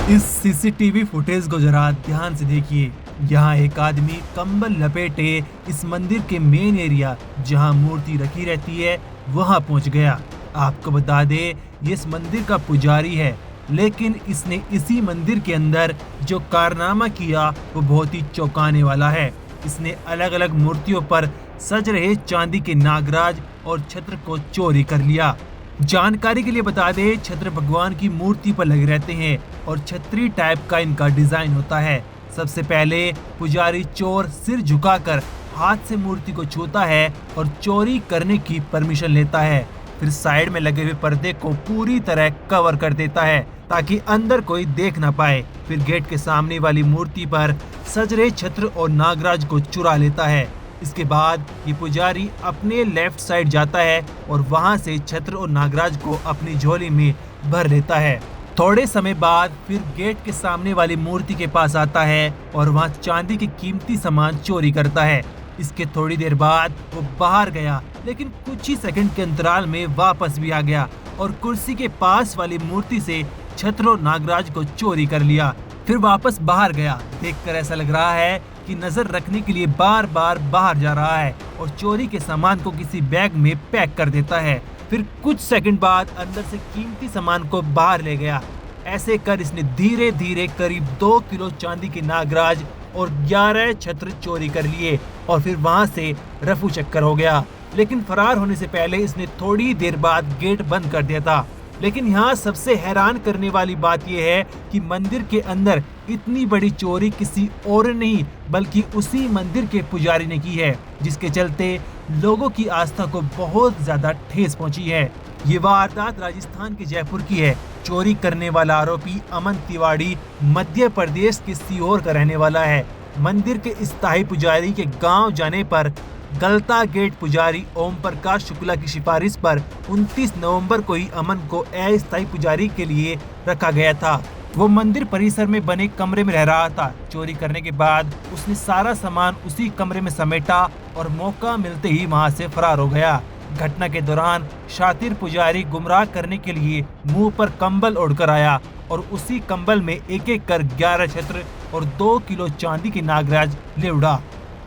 इस CCTV footage को जरा ध्यान से देखिए। यहाँ एक आदमी कंबल लपेटे इस मंदिर के मेन एरिया जहाँ मूर्ति रखी रहती है वहाँ पहुँच गया। आपको बता दे ये इस मंदिर का पुजारी है, लेकिन इसने इसी मंदिर के अंदर जो कारनामा किया वो बहुत ही चौंकाने वाला है। इसने अलग अलग मूर्तियों पर सज रहे चांदी के नागराज और छत्र को चोरी कर लिया। जानकारी के लिए बता दे, छत्र भगवान की मूर्ति पर लगे रहते हैं और छतरी टाइप का इनका डिजाइन होता है। सबसे पहले पुजारी चोर सिर झुकाकर हाथ से मूर्ति को छूता है और चोरी करने की परमिशन लेता है। फिर साइड में लगे हुए पर्दे को पूरी तरह कवर कर देता है ताकि अंदर कोई देख ना पाए। फिर गेट के सामने वाली मूर्ति पर सज रहे छत्र और नागराज को चुरा लेता है। इसके बाद ये पुजारी अपने लेफ्ट साइड जाता है और वहां से छत्र और नागराज को अपनी झोली में भर लेता है। थोड़े समय बाद फिर गेट के सामने वाली मूर्ति के पास आता है और वहां चांदी के कीमती सामान चोरी करता है। इसके थोड़ी देर बाद वो बाहर गया, लेकिन कुछ ही सेकंड के अंतराल में वापस भी आ गया और कुर्सी के पास वाली मूर्ति से छत्र और नागराज को चोरी कर लिया। फिर वापस बाहर गया। देखकर ऐसा लग रहा है कि नजर रखने के लिए बार बार बाहर जा रहा है और चोरी के सामान को किसी बैग में पैक कर देता है। फिर कुछ सेकंड बाद अंदर से कीमती सामान को बाहर ले गया। ऐसे कर इसने धीरे धीरे करीब 2 किलो चांदी के नागराज और 11 छत्र चोरी कर लिए और फिर वहां से रफू चक्कर हो गया। लेकिन फरार होने से पहले इसने थोड़ी देर बाद गेट बंद कर दिया था। लेकिन यहाँ सबसे हैरान करने वाली बात यह है कि मंदिर के अंदर इतनी बड़ी चोरी किसी और नहीं बल्कि उसी मंदिर के पुजारी ने की है, जिसके चलते लोगों की आस्था को बहुत ज्यादा ठेस पहुंची है। ये वारदात राजस्थान के जयपुर की है। चोरी करने वाला आरोपी अमन तिवाड़ी मध्य प्रदेश के सीहोर का रहने वाला है। मंदिर के स्थायी पुजारी के गाँव जाने पर गलता गेट पुजारी ओम प्रकाश शुक्ला की सिफारिश पर 29 नवंबर को ही अमन को अस्थायी पुजारी के लिए रखा गया था। वो मंदिर परिसर में बने कमरे में रह रहा था। चोरी करने के बाद उसने सारा सामान उसी कमरे में समेटा और मौका मिलते ही वहां से फरार हो गया। घटना के दौरान शातिर पुजारी गुमराह करने के लिए मुंह पर कंबल ओढ़कर आया और उसी कंबल में एक एक कर 11 छत्र और 2 किलो चांदी के नागराज ले उड़ा।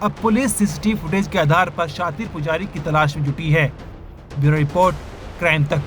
अब पुलिस सीसीटीवी फुटेज के आधार पर शातिर पुजारी की तलाश में जुटी है। ब्यूरो रिपोर्ट, क्राइम तक।